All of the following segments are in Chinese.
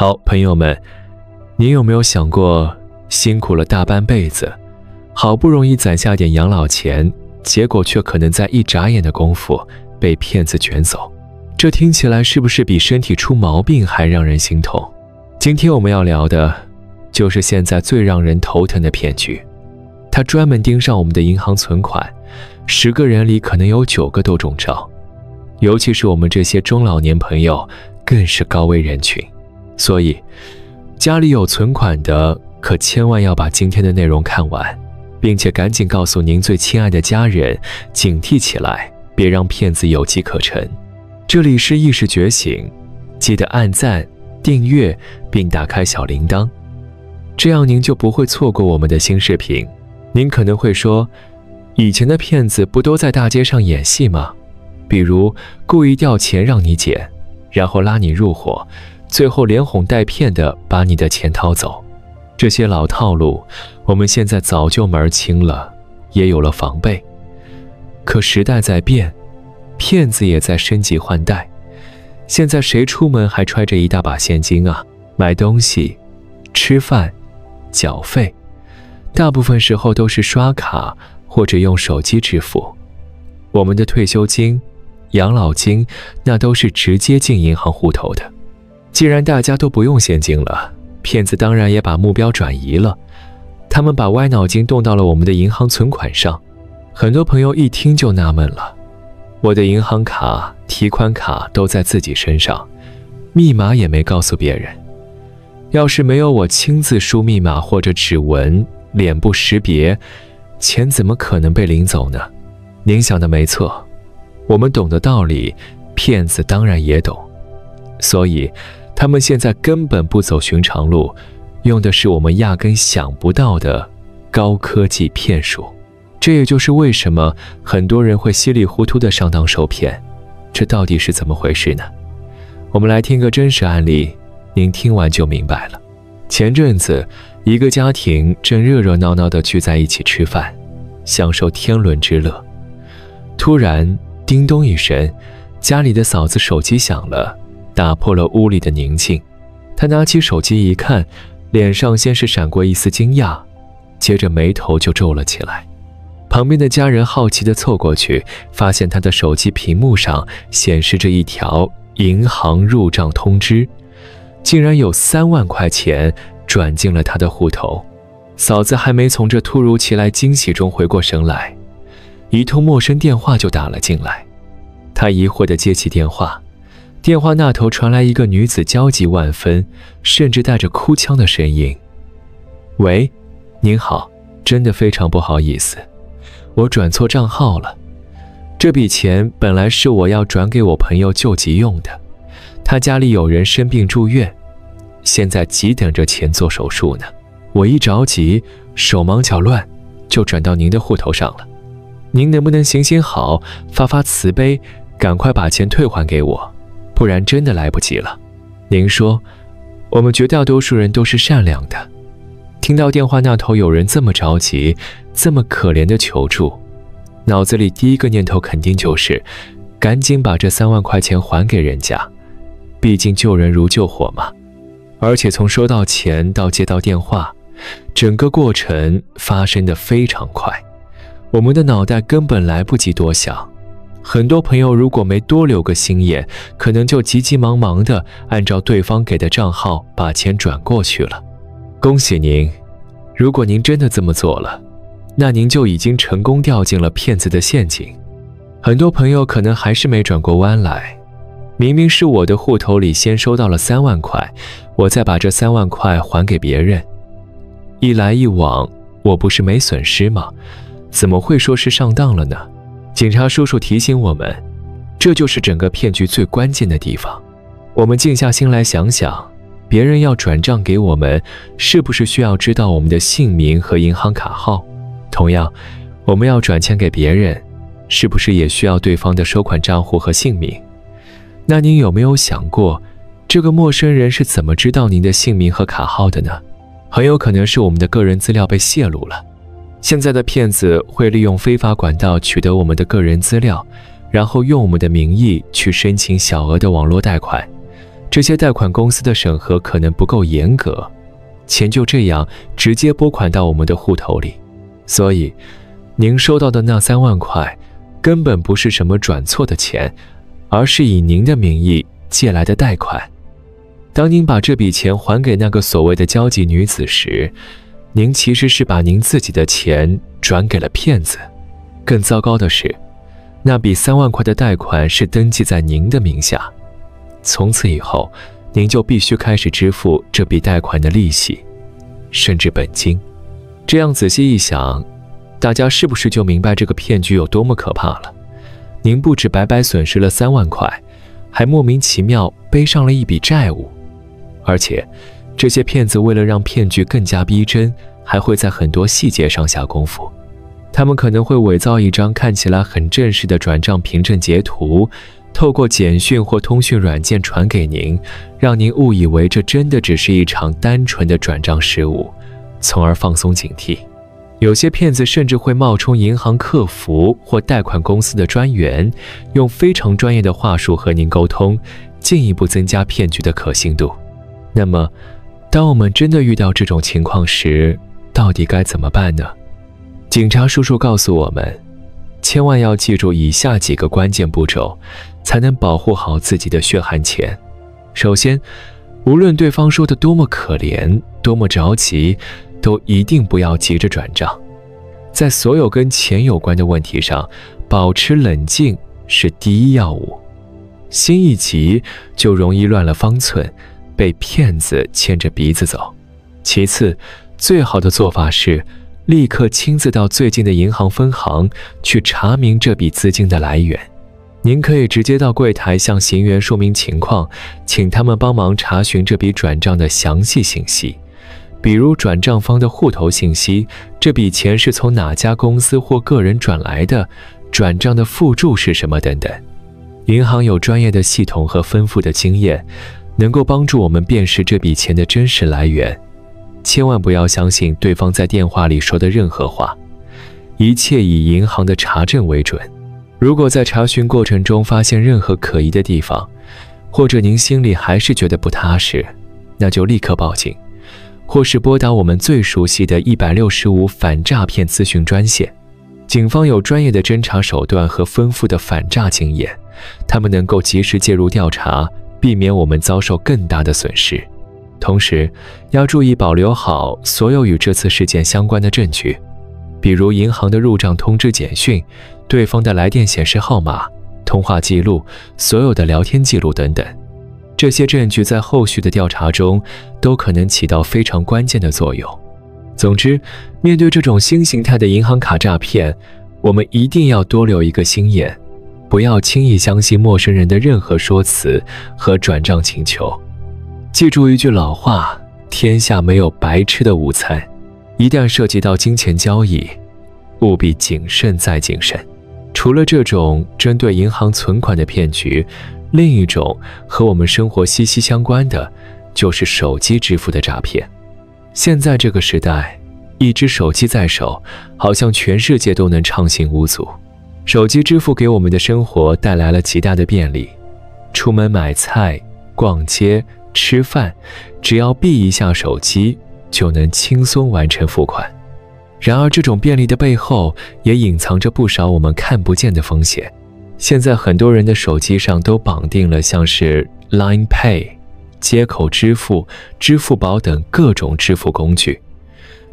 好，朋友们，您有没有想过，辛苦了大半辈子，好不容易攒下点养老钱，结果却可能在一眨眼的功夫被骗子卷走？这听起来是不是比身体出毛病还让人心痛？今天我们要聊的就是现在最让人头疼的骗局，它专门盯上我们的银行存款，10个人里可能有9个都中招，尤其是我们这些中老年朋友更是高危人群。所以家里有存款的可千万要把今天的内容看完，并且赶紧告诉您最亲爱的家人，警惕起来，别让骗子有机可乘。这里是意识觉醒，记得按赞、订阅并打开小铃铛，这样您就不会错过我们的新视频。您可能会说，以前的骗子不都在大街上演戏吗？比如故意调钱让你捡，然后拉你入伙，最后连哄带骗的把你的钱掏走。这些老套路我们现在早就门儿清了，也有了防备。可时代在变，骗子也在升级换代。现在谁出门还揣着一大把现金啊？买东西、吃饭、缴费，大部分时候都是刷卡或者用手机支付。我们的退休金、养老金那都是直接进银行户头的。既然大家都不用现金了，骗子当然也把目标转移了，他们把歪脑筋动到了我们的银行存款上。很多朋友一听就纳闷了，我的银行卡、提款卡都在自己身上，密码也没告诉别人。要是没有我亲自输密码或者指纹、脸部识别，钱怎么可能被领走呢？您想的没错，我们懂的道理，骗子当然也懂。所以他们现在根本不走寻常路，用的是我们压根想不到的高科技骗术。这也就是为什么很多人会稀里糊涂的上当受骗，这到底是怎么回事呢？我们来听个真实案例，您听完就明白了。前阵子，一个家庭正热热闹闹地聚在一起吃饭，享受天伦之乐。突然，叮咚一声，家里的嫂子手机响了，打破了屋里的宁静。她拿起手机一看，脸上先是闪过一丝惊讶，接着眉头就皱了起来。旁边的家人好奇地凑过去，发现她的手机屏幕上显示着一条银行入账通知，竟然有3万块钱转进了她的户头。嫂子还没从这突如其来惊喜中回过神来，一通陌生电话就打了进来。她疑惑地接起电话，电话那头传来一个女子焦急万分，甚至带着哭腔的声音：喂，您好，真的非常不好意思，我转错账号了。这笔钱本来是我要转给我朋友救急用的，他家里有人生病住院，现在急等着钱做手术呢。我一着急，手忙脚乱，就转到您的户头上了。您能不能行行好，发发慈悲，赶快把钱退还给我，不然真的来不及了。您说，我们绝大多数人都是善良的。听到电话那头有人这么着急，这么可怜的求助，脑子里第一个念头肯定就是赶紧把这3万块钱还给人家，毕竟救人如救火嘛。而且从收到钱到接到电话，整个过程发生得非常快，我们的脑袋根本来不及多想。很多朋友如果没多留个心眼，可能就急急忙忙地按照对方给的账号把钱转过去了。恭喜您，如果您真的这么做了，那您就已经成功掉进了骗子的陷阱。很多朋友可能还是没转过弯来，明明是我的户头里先收到了3万块，我再把这3万块还给别人，一来一往，我不是没损失吗？怎么会说是上当了呢？警察叔叔提醒我们，这就是整个骗局最关键的地方。我们静下心来想想，别人要转账给我们，是不是需要知道我们的姓名和银行卡号？同样，我们要转钱给别人，是不是也需要对方的收款账户和姓名？那您有没有想过，这个陌生人是怎么知道您的姓名和卡号的呢？很有可能是我们的个人资料被泄露了。现在的骗子会利用非法管道取得我们的个人资料，然后用我们的名义去申请小额的网络贷款，这些贷款公司的审核可能不够严格，钱就这样直接拨款到我们的户头里。所以，您收到的那3万块，根本不是什么转错的钱，而是以您的名义借来的贷款。当您把这笔钱还给那个所谓的交际女子时，您其实是把您自己的钱转给了骗子。更糟糕的是，那笔3万块的贷款是登记在您的名下，从此以后，您就必须开始支付这笔贷款的利息，甚至本金。这样仔细一想，大家是不是就明白这个骗局有多么可怕了？您不止白白损失了3万块，还莫名其妙背上了一笔债务。而且，这些骗子为了让骗局更加逼真，还会在很多细节上下功夫。他们可能会伪造一张看起来很正式的转账凭证截图，透过简讯或通讯软件传给您，让您误以为这真的只是一场单纯的转账失误，从而放松警惕。有些骗子甚至会冒充银行客服或贷款公司的专员，用非常专业的话术和您沟通，进一步增加骗局的可信度。那么，当我们真的遇到这种情况时，到底该怎么办呢？警察叔叔告诉我们，千万要记住以下几个关键步骤，才能保护好自己的血汗钱。首先，无论对方说的多么可怜，多么着急，都一定不要急着转账。在所有跟钱有关的问题上，保持冷静是第一要务。心一急，就容易乱了方寸，被骗子牵着鼻子走。其次，最好的做法是立刻亲自到最近的银行分行去查明这笔资金的来源。您可以直接到柜台向行员说明情况，请他们帮忙查询这笔转账的详细信息，比如转账方的户头信息，这笔钱是从哪家公司或个人转来的，转账的附注是什么等等。银行有专业的系统和丰富的经验，能够帮助我们辨识这笔钱的真实来源。千万不要相信对方在电话里说的任何话，一切以银行的查证为准。如果在查询过程中发现任何可疑的地方，或者您心里还是觉得不踏实，那就立刻报警，或是拨打我们最熟悉的165反诈骗咨询专线。警方有专业的侦查手段和丰富的反诈经验，他们能够及时介入调查，避免我们遭受更大的损失。同时，要注意保留好所有与这次事件相关的证据，比如银行的入账通知简讯、对方的来电显示号码、通话记录、所有的聊天记录等等。这些证据在后续的调查中都可能起到非常关键的作用。总之，面对这种新形态的银行卡诈骗，我们一定要多留一个心眼，不要轻易相信陌生人的任何说辞和转账请求。记住一句老话，天下没有白吃的午餐，一旦涉及到金钱交易，务必谨慎再谨慎。除了这种针对银行存款的骗局，另一种和我们生活息息相关的就是手机支付的诈骗。现在这个时代，一只手机在手，好像全世界都能畅行无阻。手机支付给我们的生活带来了极大的便利，出门买菜、逛街、吃饭，只要闭一下手机，就能轻松完成付款。然而，这种便利的背后，也隐藏着不少我们看不见的风险。现在很多人的手机上都绑定了像是 Line Pay、接口支付、支付宝等各种支付工具。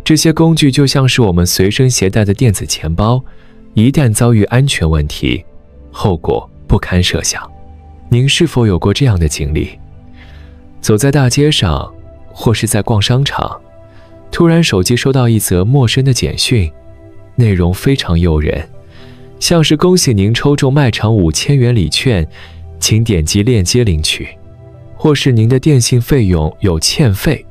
这些工具就像是我们随身携带的电子钱包，一旦遭遇安全问题，后果不堪设想。您是否有过这样的经历？走在大街上，或是在逛商场，突然手机收到一则陌生的简讯，内容非常诱人，像是恭喜您抽中卖场5000元礼券，请点击链接领取，或是您的电信费用有欠费，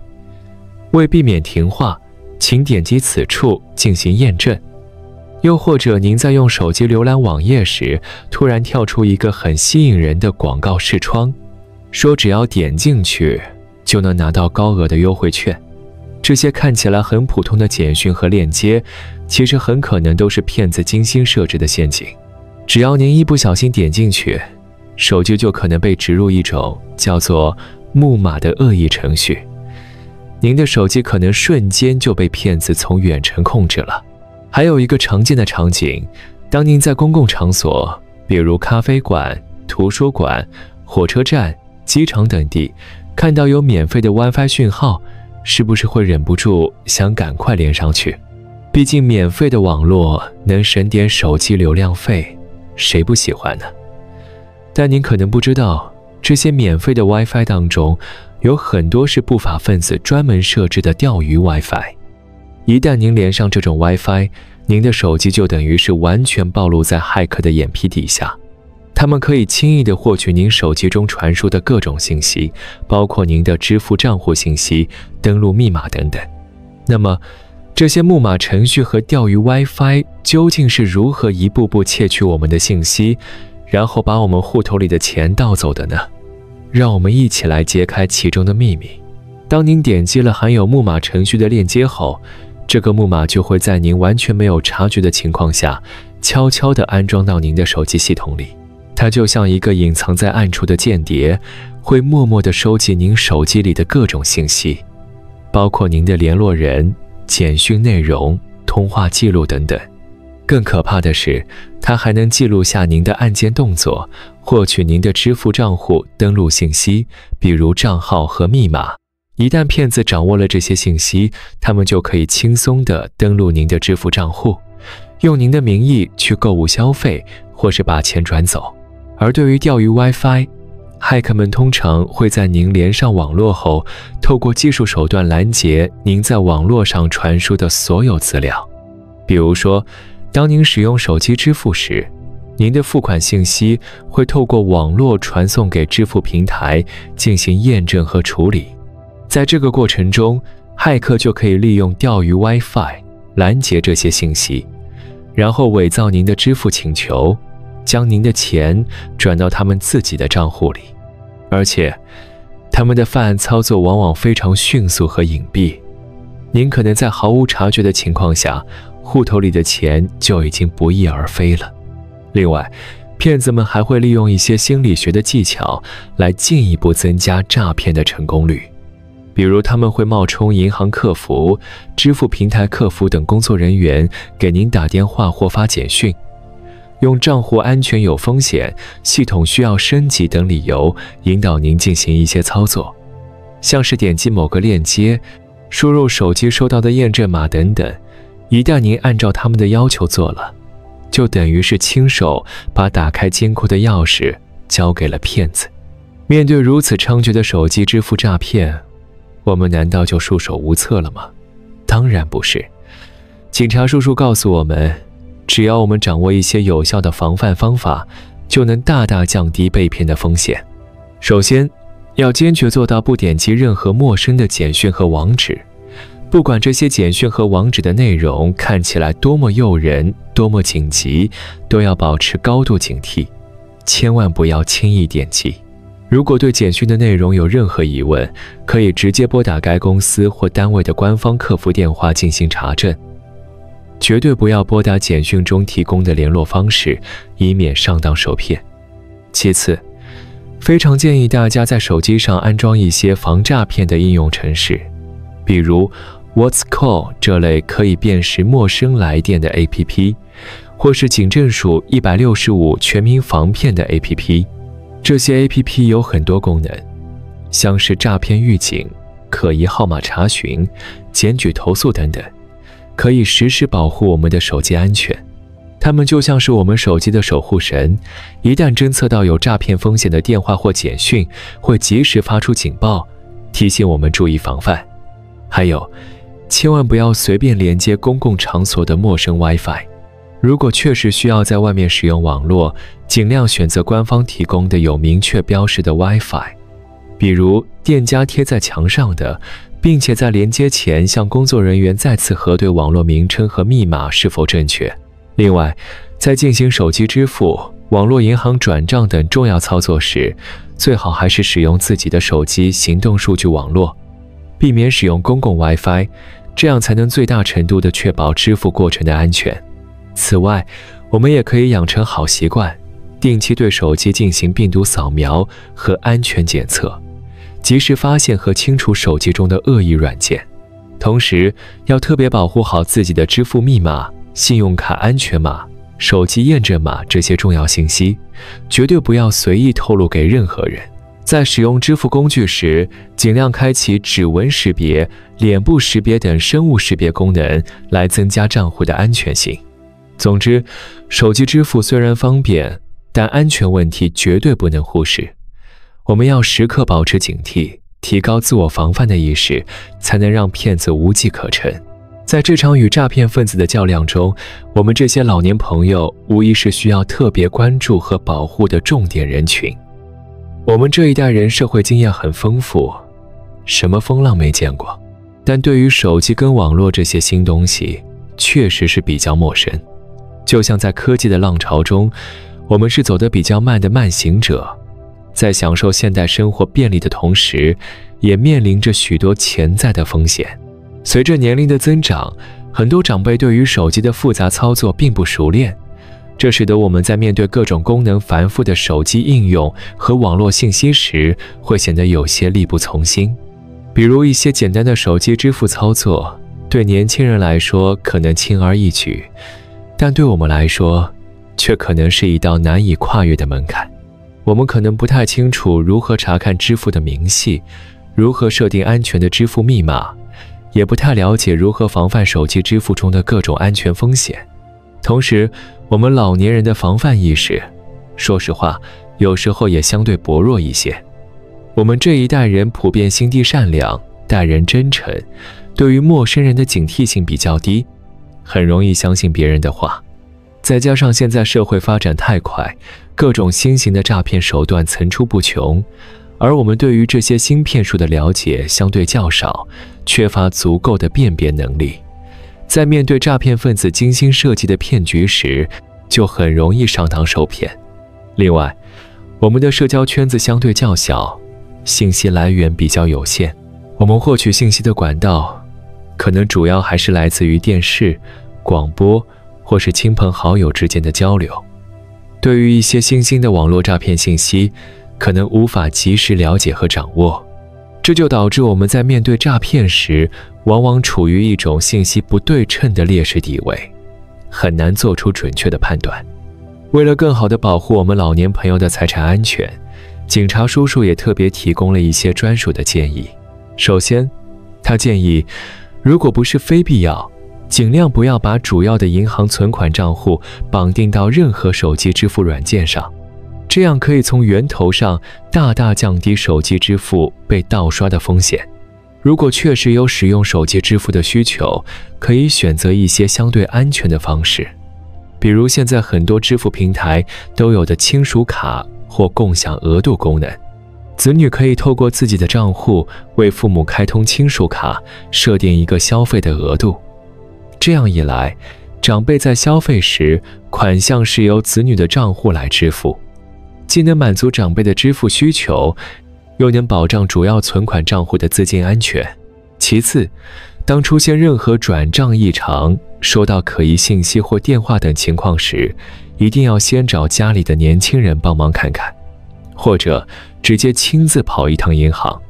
为避免停话，请点击此处进行验证。又或者您在用手机浏览网页时，突然跳出一个很吸引人的广告视窗，说只要点进去就能拿到高额的优惠券。这些看起来很普通的简讯和链接，其实很可能都是骗子精心设置的陷阱。只要您一不小心点进去，手机就可能被植入一种叫做木马的恶意程序，您的手机可能瞬间就被骗子从远程控制了。还有一个常见的场景，当您在公共场所，比如咖啡馆、图书馆、火车站、机场等地，看到有免费的 WiFi 讯号，是不是会忍不住想赶快连上去？毕竟免费的网络能省点手机流量费，谁不喜欢呢？但您可能不知道，这些免费的 WiFi 当中，有很多是不法分子专门设置的钓鱼 WiFi。一旦您连上这种 WiFi， 您的手机就等于是完全暴露在骇客的眼皮底下。他们可以轻易地获取您手机中传输的各种信息，包括您的支付账户信息、登录密码等等。那么，这些木马程序和钓鱼 WiFi 究竟是如何一步步窃取我们的信息，然后把我们户头里的钱盗走的呢？让我们一起来揭开其中的秘密。当您点击了含有木马程序的链接后，这个木马就会在您完全没有察觉的情况下，悄悄地安装到您的手机系统里。它就像一个隐藏在暗处的间谍，会默默地收集您手机里的各种信息，包括您的联络人、简讯内容、通话记录等等。更可怕的是，它还能记录下您的按键动作，获取您的支付账户登录信息，比如账号和密码。一旦骗子掌握了这些信息，他们就可以轻松地登录您的支付账户，用您的名义去购物消费，或是把钱转走。而对于钓鱼 WiFi， 骇客们通常会在您连上网络后，透过技术手段拦截您在网络上传输的所有资料。比如说，当您使用手机支付时，您的付款信息会透过网络传送给支付平台进行验证和处理。在这个过程中，骇客就可以利用钓鱼 WiFi 拦截这些信息，然后伪造您的支付请求，将您的钱转到他们自己的账户里。而且，他们的犯案操作往往非常迅速和隐蔽，您可能在毫无察觉的情况下，户头里的钱就已经不翼而飞了。另外，骗子们还会利用一些心理学的技巧来进一步增加诈骗的成功率。比如，他们会冒充银行客服、支付平台客服等工作人员给您打电话或发简讯，用账户安全有风险、系统需要升级等理由引导您进行一些操作，像是点击某个链接、输入手机收到的验证码等等。一旦您按照他们的要求做了，就等于是亲手把打开金库的钥匙交给了骗子。面对如此猖獗的手机支付诈骗，我们难道就束手无策了吗？当然不是。警察叔叔告诉我们，只要我们掌握一些有效的防范方法，就能大大降低被骗的风险。首先，要坚决做到不点击任何陌生的简讯和网址，不管这些简讯和网址的内容看起来多么诱人、多么紧急，都要保持高度警惕，千万不要轻易点击。如果对简讯的内容有任何疑问，可以直接拨打该公司或单位的官方客服电话进行查证。绝对不要拨打简讯中提供的联络方式，以免上当受骗。其次，非常建议大家在手机上安装一些防诈骗的应用程式，比如 What's Call 这类可以辨识陌生来电的 APP， 或是警政署165全民防骗的 APP。这些 APP 有很多功能，像是诈骗预警、可疑号码查询、检举投诉等等，可以实时保护我们的手机安全。它们就像是我们手机的守护神，一旦侦测到有诈骗风险的电话或简讯，会及时发出警报，提醒我们注意防范。还有，千万不要随便连接公共场所的陌生 WiFi。如果确实需要在外面使用网络，尽量选择官方提供的有明确标识的 WiFi， 比如店家贴在墙上的，并且在连接前向工作人员再次核对网络名称和密码是否正确。另外，在进行手机支付、网络银行转账等重要操作时，最好还是使用自己的手机行动数据网络，避免使用公共 WiFi， 这样才能最大程度地确保支付过程的安全。此外，我们也可以养成好习惯，定期对手机进行病毒扫描和安全检测，及时发现和清除手机中的恶意软件。同时，要特别保护好自己的支付密码、信用卡安全码、手机验证码这些重要信息，绝对不要随意透露给任何人。在使用支付工具时，尽量开启指纹识别、脸部识别等生物识别功能，来增加账户的安全性。总之，手机支付虽然方便，但安全问题绝对不能忽视。我们要时刻保持警惕，提高自我防范的意识，才能让骗子无计可乘。在这场与诈骗分子的较量中，我们这些老年朋友无疑是需要特别关注和保护的重点人群。我们这一代人社会经验很丰富，什么风浪没见过，但对于手机跟网络这些新东西，确实是比较陌生。就像在科技的浪潮中，我们是走得比较慢的慢行者，在享受现代生活便利的同时，也面临着许多潜在的风险。随着年龄的增长，很多长辈对于手机的复杂操作并不熟练，这使得我们在面对各种功能繁复的手机应用和网络信息时，会显得有些力不从心。比如一些简单的手机支付操作，对年轻人来说可能轻而易举，但对我们来说，却可能是一道难以跨越的门槛。我们可能不太清楚如何查看支付的明细，如何设定安全的支付密码，也不太了解如何防范手机支付中的各种安全风险。同时，我们老年人的防范意识，说实话，有时候也相对薄弱一些。我们这一代人普遍心地善良，待人真诚，对于陌生人的警惕性比较低，很容易相信别人的话。再加上现在社会发展太快，各种新型的诈骗手段层出不穷，而我们对于这些新骗术的了解相对较少，缺乏足够的辨别能力。在面对诈骗分子精心设计的骗局时，就很容易上当受骗。另外，我们的社交圈子相对较小，信息来源比较有限，我们获取信息的管道可能主要还是来自于电视、广播或是亲朋好友之间的交流。对于一些新兴的网络诈骗信息，可能无法及时了解和掌握，这就导致我们在面对诈骗时，往往处于一种信息不对称的劣势地位，很难做出准确的判断。为了更好地保护我们老年朋友的财产安全，警察叔叔也特别提供了一些专属的建议。首先，他建议，如果不是非必要，尽量不要把主要的银行存款账户绑定到任何手机支付软件上，这样可以从源头上大大降低手机支付被盗刷的风险。如果确实有使用手机支付的需求，可以选择一些相对安全的方式，比如现在很多支付平台都有的亲属卡或共享额度功能，子女可以透过自己的账户为父母开通亲属卡，设定一个消费的额度。这样一来，长辈在消费时，款项是由子女的账户来支付，既能满足长辈的支付需求，又能保障主要存款账户的资金安全。其次，当出现任何转账异常、收到可疑信息或电话等情况时，一定要先找家里的年轻人帮忙看看，或者直接亲自跑一趟银行。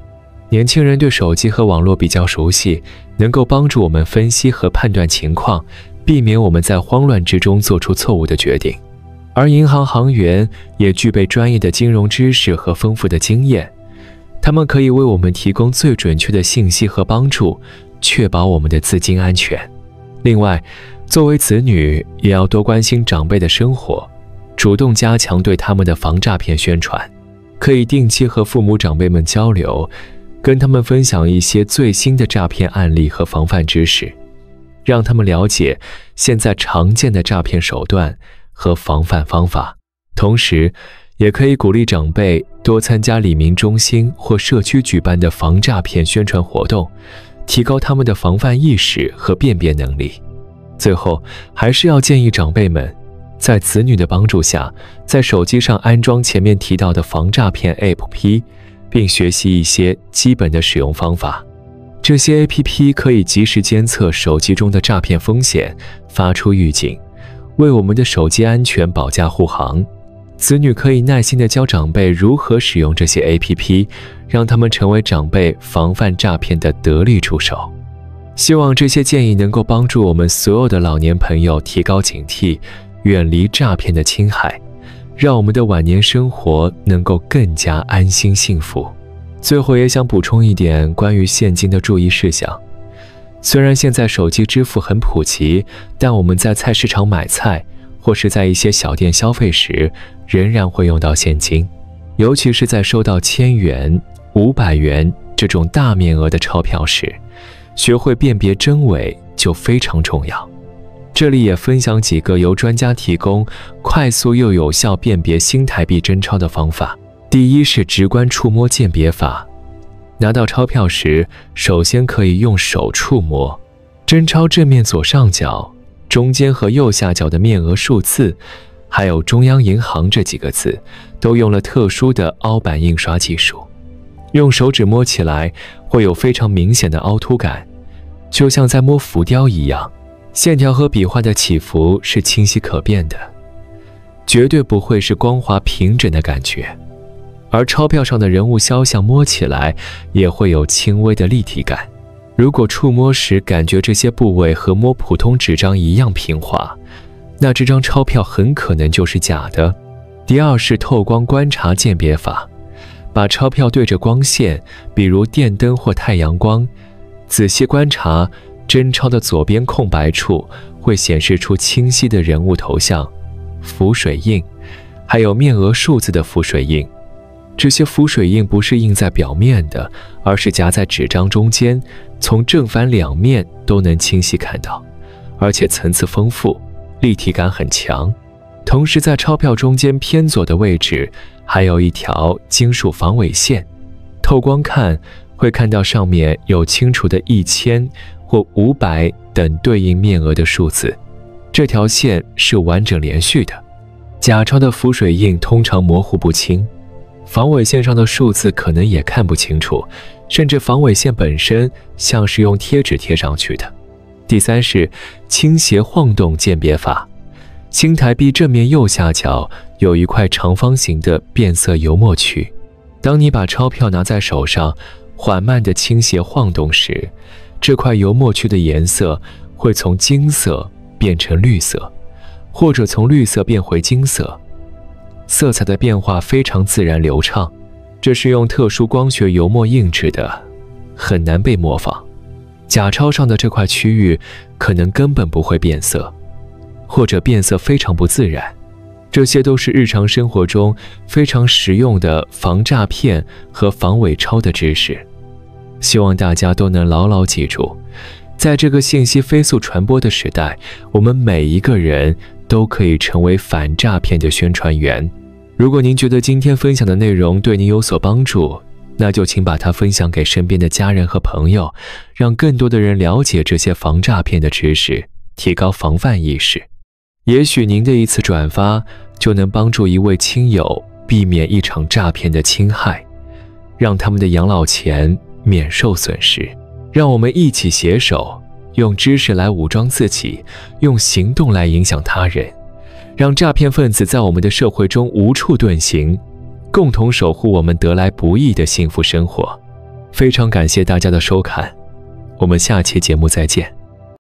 年轻人对手机和网络比较熟悉，能够帮助我们分析和判断情况，避免我们在慌乱之中做出错误的决定。而银行行员也具备专业的金融知识和丰富的经验，他们可以为我们提供最准确的信息和帮助，确保我们的资金安全。另外，作为子女，也要多关心长辈的生活，主动加强对他们的防诈骗宣传，可以定期和父母长辈们交流，跟他们分享一些最新的诈骗案例和防范知识，让他们了解现在常见的诈骗手段和防范方法。同时，也可以鼓励长辈多参加李明中心或社区举办的防诈骗宣传活动，提高他们的防范意识和辨别能力。最后，还是要建议长辈们在子女的帮助下，在手机上安装前面提到的防诈骗 APP， 并学习一些基本的使用方法。这些 APP 可以及时监测手机中的诈骗风险，发出预警，为我们的手机安全保驾护航。子女可以耐心地教长辈如何使用这些 APP， 让他们成为长辈防范诈骗的得力助手。希望这些建议能够帮助我们所有的老年朋友提高警惕，远离诈骗的侵害，让我们的晚年生活能够更加安心幸福。最后也想补充一点关于现金的注意事项。虽然现在手机支付很普及，但我们在菜市场买菜或是在一些小店消费时，仍然会用到现金，尤其是在收到1000元、500元这种大面额的钞票时，学会辨别真伪就非常重要。这里也分享几个由专家提供快速又有效辨别新台币真钞的方法。第一是直观触摸鉴别法。拿到钞票时，首先可以用手触摸真钞正面左上角、中间和右下角的面额数字，还有中央银行这几个字，都用了特殊的凹版印刷技术。用手指摸起来会有非常明显的凹凸感，就像在摸浮雕一样，线条和笔画的起伏是清晰可辨的，绝对不会是光滑平整的感觉。而钞票上的人物肖像摸起来也会有轻微的立体感。如果触摸时感觉这些部位和摸普通纸张一样平滑，那这张钞票很可能就是假的。第二是透光观察鉴别法。把钞票对着光线，比如电灯或太阳光，仔细观察，真钞的左边空白处会显示出清晰的人物头像、浮水印，还有面额数字的浮水印。这些浮水印不是印在表面的，而是夹在纸张中间，从正反两面都能清晰看到，而且层次丰富，立体感很强。同时在钞票中间偏左的位置还有一条金属防伪线，透光看会看到上面有清楚的1000或500等对应面额的数字，这条线是完整连续的。假钞的浮水印通常模糊不清，防伪线上的数字可能也看不清楚，甚至防伪线本身像是用贴纸贴上去的。第三是倾斜晃动鉴别法。新台币正面右下角有一块长方形的变色油墨区，当你把钞票拿在手上，缓慢地倾斜晃动时，这块油墨区的颜色会从金色变成绿色，或者从绿色变回金色，色彩的变化非常自然流畅。这是用特殊光学油墨印制的，很难被模仿。假钞上的这块区域可能根本不会变色，或者变色非常不自然。这些都是日常生活中非常实用的防诈骗和防伪钞的知识，希望大家都能牢牢记住。在这个信息飞速传播的时代，我们每一个人都可以成为反诈骗的宣传员。如果您觉得今天分享的内容对您有所帮助，那就请把它分享给身边的家人和朋友，让更多的人了解这些防诈骗的知识，提高防范意识。也许您的一次转发就能帮助一位亲友避免一场诈骗的侵害，让他们的养老钱免受损失。让我们一起携手，用知识来武装自己，用行动来影响他人，让诈骗分子在我们的社会中无处遁形，共同守护我们得来不易的幸福生活。非常感谢大家的收看，我们下期节目再见。